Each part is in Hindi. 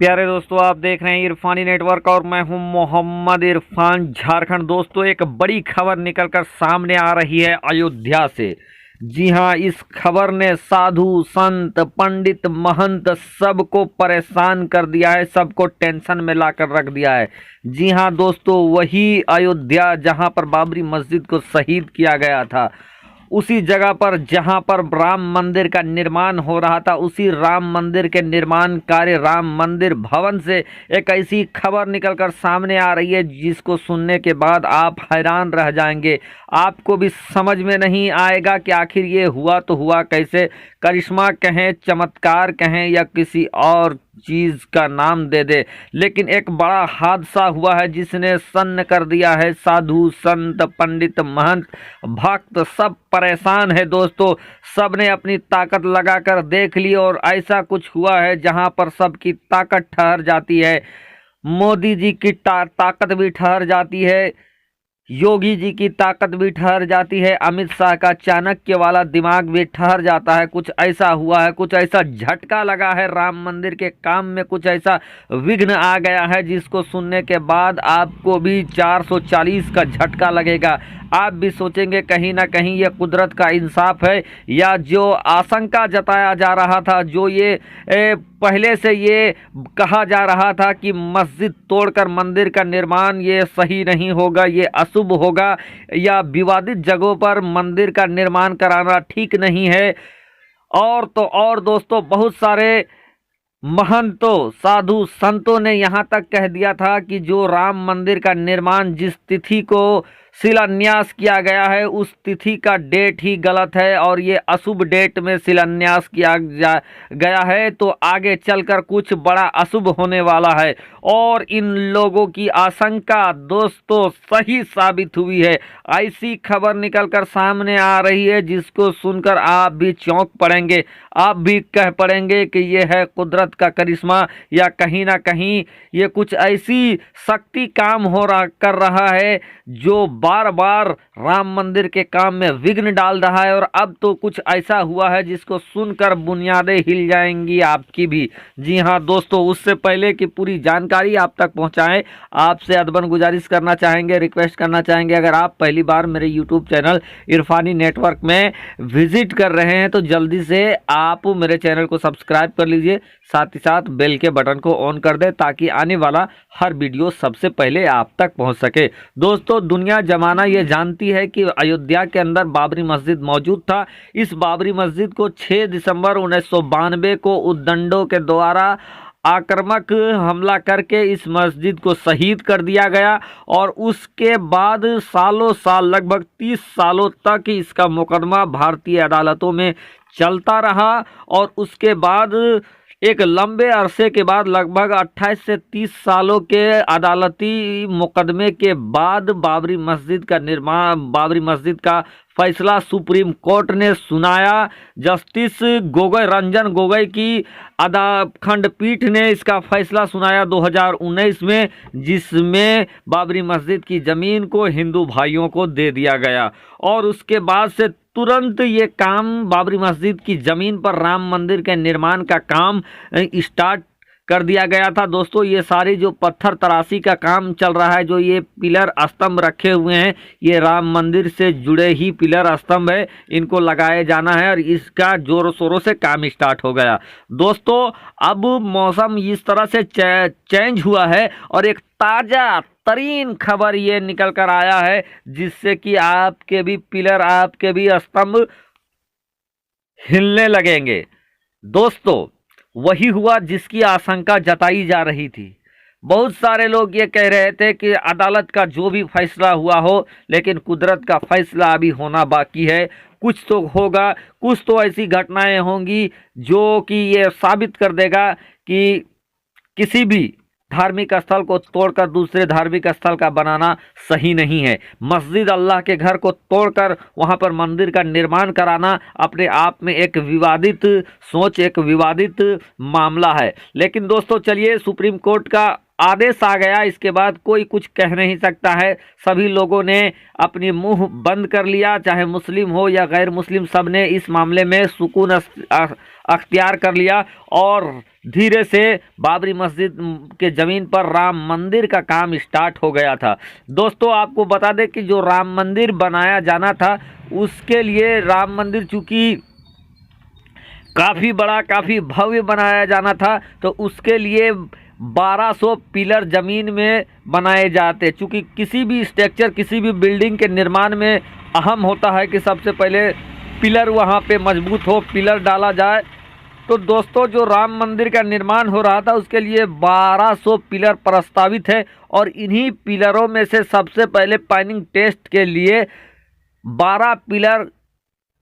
प्यारे दोस्तों, आप देख रहे हैं इरफानी नेटवर्क और मैं हूं मोहम्मद इरफान झारखंड। दोस्तों, एक बड़ी खबर निकलकर सामने आ रही है अयोध्या से। जी हां, इस खबर ने साधु संत पंडित महंत सबको परेशान कर दिया है, सबको टेंशन में लाकर रख दिया है। जी हां दोस्तों, वही अयोध्या जहां पर बाबरी मस्जिद को शहीद किया गया था, उसी जगह पर जहां पर राम मंदिर का निर्माण हो रहा था, उसी राम मंदिर के निर्माण कार्य राम मंदिर भवन से एक ऐसी खबर निकलकर सामने आ रही है जिसको सुनने के बाद आप हैरान रह जाएंगे। आपको भी समझ में नहीं आएगा कि आखिर ये हुआ तो हुआ कैसे। करिश्मा कहें, चमत्कार कहें या किसी और चीज का नाम दे दे, लेकिन एक बड़ा हादसा हुआ है जिसने सन्न कर दिया है। साधु संत पंडित महंत भक्त सब परेशान है दोस्तों। सब ने अपनी ताकत लगाकर देख ली और ऐसा कुछ हुआ है जहां पर सबकी ताकत ठहर जाती है। मोदी जी की ताकत भी ठहर जाती है, योगी जी की ताकत भी ठहर जाती है, अमित शाह का चाणक्य वाला दिमाग भी ठहर जाता है। कुछ ऐसा हुआ है, कुछ ऐसा झटका लगा है राम मंदिर के काम में, कुछ ऐसा विघ्न आ गया है जिसको सुनने के बाद आपको भी 440 का झटका लगेगा। आप भी सोचेंगे कहीं ना कहीं ये कुदरत का इंसाफ है, या जो आशंका जताया जा रहा था, जो ये पहले से ये कहा जा रहा था कि मस्जिद तोड़कर मंदिर का निर्माण ये सही नहीं होगा, ये अशुभ होगा, या विवादित जगहों पर मंदिर का निर्माण कराना ठीक नहीं है। और तो और दोस्तों, बहुत सारे महंतों साधु संतों ने यहाँ तक कह दिया था कि जो राम मंदिर का निर्माण जिस तिथि को शिलान्यास किया गया है, उस तिथि का डेट ही गलत है और ये अशुभ डेट में शिलान्यास किया गया है, तो आगे चलकर कुछ बड़ा अशुभ होने वाला है। और इन लोगों की आशंका दोस्तों सही साबित हुई है। ऐसी खबर निकलकर सामने आ रही है जिसको सुनकर आप भी चौंक पड़ेंगे, आप भी कह पड़ेंगे कि ये है कुदरत का करिश्मा, या कहीं ना कहीं ये कुछ ऐसी शक्ति काम कर रहा है जो बार बार राम मंदिर के काम में विघ्न डाल रहा है। और अब तो कुछ ऐसा हुआ है जिसको सुनकर बुनियादें हिल जाएंगी आपकी भी। जी हाँ दोस्तों, उससे पहले कि पूरी जानकारी आप तक पहुंचाएं, आपसे अदबन गुजारिश करना चाहेंगे, रिक्वेस्ट करना चाहेंगे, अगर आप पहली बार मेरे यूट्यूब चैनल इरफानी नेटवर्क में विजिट कर रहे हैं तो जल्दी से आप मेरे चैनल को सब्सक्राइब कर लीजिए, साथ ही साथ बेल के बटन को ऑन कर दें ताकि आने वाला हर वीडियो सबसे पहले आप तक पहुंच सके। दोस्तों, दुनिया जमाना ये जानती है कि अयोध्या के अंदर बाबरी मस्जिद मौजूद था। इस बाबरी मस्जिद को 6 दिसंबर 1992 को उद्दंडों के द्वारा आक्रामक हमला करके इस मस्जिद को शहीद कर दिया गया। और उसके बाद सालों साल, लगभग 30 सालों तक इसका मुकदमा भारतीय अदालतों में चलता रहा। और उसके बाद एक लंबे अरसे के बाद, लगभग 28 से 30 सालों के अदालती मुकदमे के बाद बाबरी मस्जिद का फैसला सुप्रीम कोर्ट ने सुनाया। जस्टिस रंजन गोगोई की खंडपीठ ने इसका फैसला सुनाया 2019 में, जिसमें बाबरी मस्जिद की ज़मीन को हिंदू भाइयों को दे दिया गया। और उसके बाद से तुरंत ये काम, बाबरी मस्जिद की ज़मीन पर राम मंदिर के निर्माण का काम स्टार्ट कर दिया गया था। दोस्तों, ये सारी जो पत्थर तराशी का काम चल रहा है, जो ये पिलर स्तंभ रखे हुए हैं, ये राम मंदिर से जुड़े ही पिलर स्तंभ है, इनको लगाए जाना है और इसका जोरों शोरों से काम स्टार्ट हो गया। दोस्तों, अब मौसम इस तरह से चेंज हुआ है और एक ताज़ा तरीन खबर ये निकल कर आया है जिससे कि आपके भी पिलर, आपके भी स्तंभ हिलने लगेंगे। दोस्तों, वही हुआ जिसकी आशंका जताई जा रही थी। बहुत सारे लोग ये कह रहे थे कि अदालत का जो भी फैसला हुआ हो, लेकिन कुदरत का फैसला अभी होना बाकी है। कुछ तो होगा, कुछ तो ऐसी घटनाएं होंगी जो कि ये साबित कर देगा कि किसी भी धार्मिक स्थल को तोड़कर दूसरे धार्मिक स्थल का बनाना सही नहीं है। मस्जिद अल्लाह के घर को तोड़कर वहां पर मंदिर का निर्माण कराना अपने आप में एक विवादित सोच, एक विवादित मामला है। लेकिन दोस्तों चलिए, सुप्रीम कोर्ट का आदेश आ गया, इसके बाद कोई कुछ कह नहीं सकता है। सभी लोगों ने अपनी मुंह बंद कर लिया, चाहे मुस्लिम हो या गैर मुस्लिम, सब ने इस मामले में सुकून अख्तियार कर लिया और धीरे से बाबरी मस्जिद के ज़मीन पर राम मंदिर का काम स्टार्ट हो गया था। दोस्तों आपको बता दें कि जो राम मंदिर बनाया जाना था, उसके लिए राम मंदिर चूँकि काफ़ी बड़ा, काफ़ी भव्य बनाया जाना था, तो उसके लिए 1200 पिलर ज़मीन में बनाए जाते। चूँकि किसी भी स्ट्रक्चर, किसी भी बिल्डिंग के निर्माण में अहम होता है कि सबसे पहले पिलर वहाँ पे मजबूत हो, पिलर डाला जाए। तो दोस्तों जो राम मंदिर का निर्माण हो रहा था, उसके लिए 1200 पिलर प्रस्तावित है, और इन्हीं पिलरों में से सबसे पहले पाइनिंग टेस्ट के लिए 12 पिलर,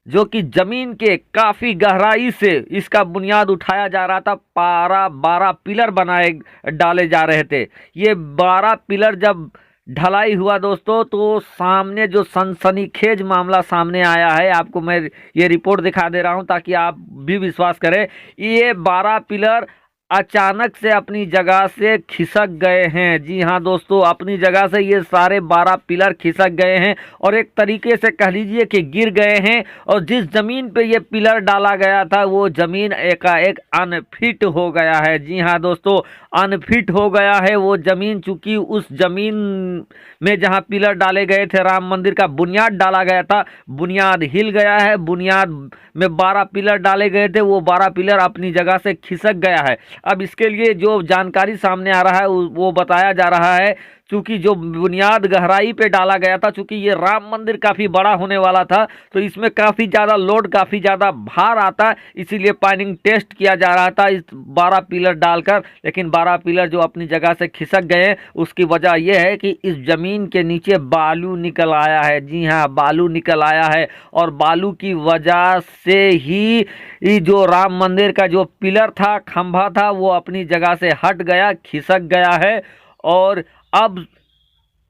जो कि ज़मीन के काफ़ी गहराई से इसका बुनियाद उठाया जा रहा था, 12 पिलर बनाए डाले जा रहे थे। ये 12 पिलर जब ढलाई हुआ दोस्तों, तो सामने जो सनसनीखेज मामला सामने आया है, आपको मैं ये रिपोर्ट दिखा दे रहा हूँ ताकि आप भी विश्वास करें। ये 12 पिलर अचानक से अपनी जगह से खिसक गए हैं। जी हाँ दोस्तों, अपनी जगह से ये सारे 12 पिलर खिसक गए हैं, और एक तरीके से कह लीजिए कि गिर गए हैं। और जिस ज़मीन पे ये पिलर डाला गया था, वो ज़मीन एकाएक अनफिट हो गया है। जी हाँ दोस्तों, अनफिट हो गया है वो ज़मीन, चूँकि उस ज़मीन में जहाँ पिलर डाले गए थे, राम मंदिर का बुनियाद डाला गया था, बुनियाद हिल गया है। बुनियाद में 12 पिलर डाले गए थे, वो 12 पिलर अपनी जगह से खिसक गया है। अब इसके लिए जो जानकारी सामने आ रहा है, वो बताया जा रहा है, चूँकि जो बुनियाद गहराई पे डाला गया था, चूँकि ये राम मंदिर काफ़ी बड़ा होने वाला था, तो इसमें काफ़ी ज़्यादा लोड, काफ़ी ज़्यादा भार आता, इसीलिए पाइनिंग टेस्ट किया जा रहा था इस 12 पिलर डालकर। लेकिन 12 पिलर जो अपनी जगह से खिसक गए, उसकी वजह यह है कि इस ज़मीन के नीचे बालू निकल आया है। जी हाँ, बालू निकल आया है, और बालू की वजह से ही जो राम मंदिर का जो पिलर था, खंभा था, वो अपनी जगह से हट गया, खिसक गया है। और अब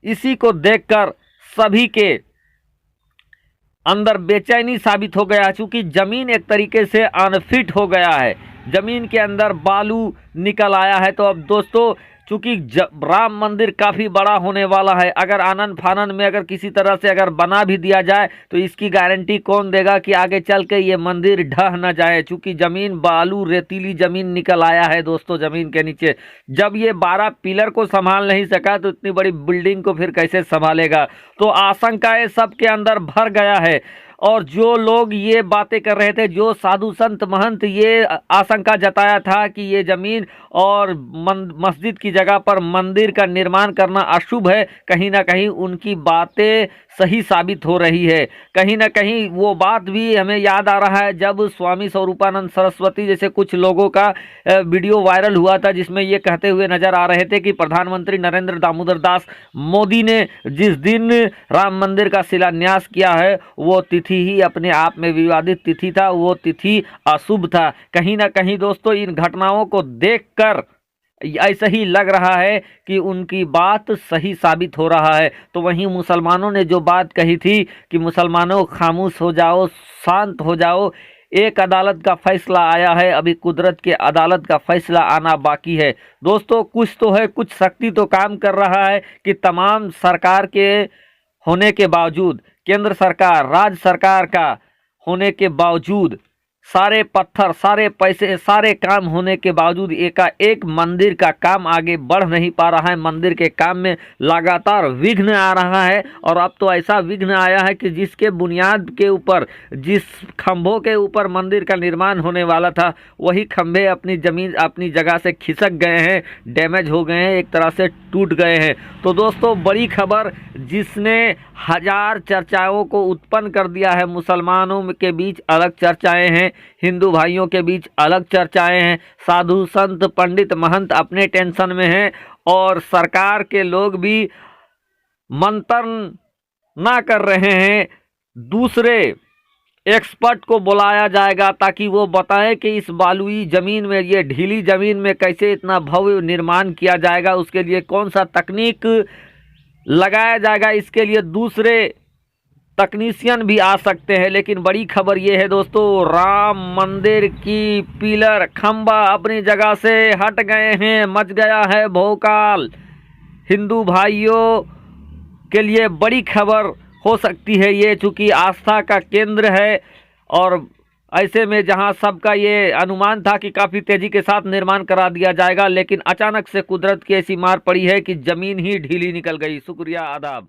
इसी को देखकर सभी के अंदर बेचैनी साबित हो गया, क्योंकि ज़मीन एक तरीके से अनफिट हो गया है, ज़मीन के अंदर बालू निकल आया है। तो अब दोस्तों, चूँकि राम मंदिर काफ़ी बड़ा होने वाला है, अगर आनन फानन में अगर किसी तरह से अगर बना भी दिया जाए, तो इसकी गारंटी कौन देगा कि आगे चल के ये मंदिर ढह न जाए। चूँकि ज़मीन, बालू, रेतीली ज़मीन निकल आया है दोस्तों ज़मीन के नीचे। जब ये 12 पिलर को संभाल नहीं सका, तो इतनी बड़ी बिल्डिंग को फिर कैसे संभालेगा। तो आशंकाएं सबके अंदर भर गया है। और जो लोग ये बातें कर रहे थे, जो साधु संत महंत ये आशंका जताया था कि ये ज़मीन और मस्जिद की जगह पर मंदिर का निर्माण करना अशुभ है, कहीं ना कहीं उनकी बातें सही साबित हो रही है। कहीं ना कहीं वो बात भी हमें याद आ रहा है, जब स्वामी स्वरूपानंद सरस्वती जैसे कुछ लोगों का वीडियो वायरल हुआ था, जिसमें ये कहते हुए नजर आ रहे थे कि प्रधानमंत्री नरेंद्र दामोदर दास मोदी ने जिस दिन राम मंदिर का शिलान्यास किया है, वो तिथि ही अपने आप में विवादित तिथि था, वो तिथि अशुभ था। कहीं ना कहीं दोस्तों, इन घटनाओं को देखकर ऐसा ही लग रहा है कि उनकी बात सही साबित हो रहा है। तो वहीं मुसलमानों ने जो बात कही थी कि मुसलमानों खामोश हो जाओ, शांत हो जाओ, एक अदालत का फैसला आया है, अभी कुदरत के अदालत का फैसला आना बाकी है। दोस्तों कुछ तो है, कुछ शक्ति तो काम कर रहा है कि तमाम सरकार के होने के बावजूद, केंद्र सरकार, राज्य सरकार का होने के बावजूद, सारे पत्थर, सारे पैसे, सारे काम होने के बावजूद एकाएक मंदिर का काम आगे बढ़ नहीं पा रहा है। मंदिर के काम में लगातार विघ्न आ रहा है, और अब तो ऐसा विघ्न आया है कि जिसके बुनियाद के ऊपर, जिस खंभों के ऊपर मंदिर का निर्माण होने वाला था, वही खंभे अपनी ज़मीन, अपनी जगह से खिसक गए हैं, डैमेज हो गए हैं, एक तरह से टूट गए हैं। तो दोस्तों बड़ी खबर जिसने हजार चर्चाओं को उत्पन्न कर दिया है, मुसलमानों के बीच अलग चर्चाएं हैं, हिंदू भाइयों के बीच अलग चर्चाएं हैं, साधु संत पंडित महंत अपने टेंशन में हैं, और सरकार के लोग भी मंथन ना कर रहे हैं। दूसरे एक्सपर्ट को बुलाया जाएगा ताकि वो बताएं कि इस बालुई ज़मीन में, ये ढीली ज़मीन में कैसे इतना भव्य निर्माण किया जाएगा, उसके लिए कौन सा तकनीक लगाया जाएगा। इसके लिए दूसरे तकनीशियन भी आ सकते हैं। लेकिन बड़ी खबर ये है दोस्तों, राम मंदिर की पिलर, खंबा अपनी जगह से हट गए हैं, मच गया है भौकाल। हिंदू भाइयों के लिए बड़ी खबर हो सकती है ये, चूँकि आस्था का केंद्र है, और ऐसे में जहां सबका ये अनुमान था कि काफी तेजी के साथ निर्माण करा दिया जाएगा, लेकिन अचानक से कुदरत की ऐसी मार पड़ी है कि जमीन ही ढीली निकल गई। शुक्रिया, आदाब।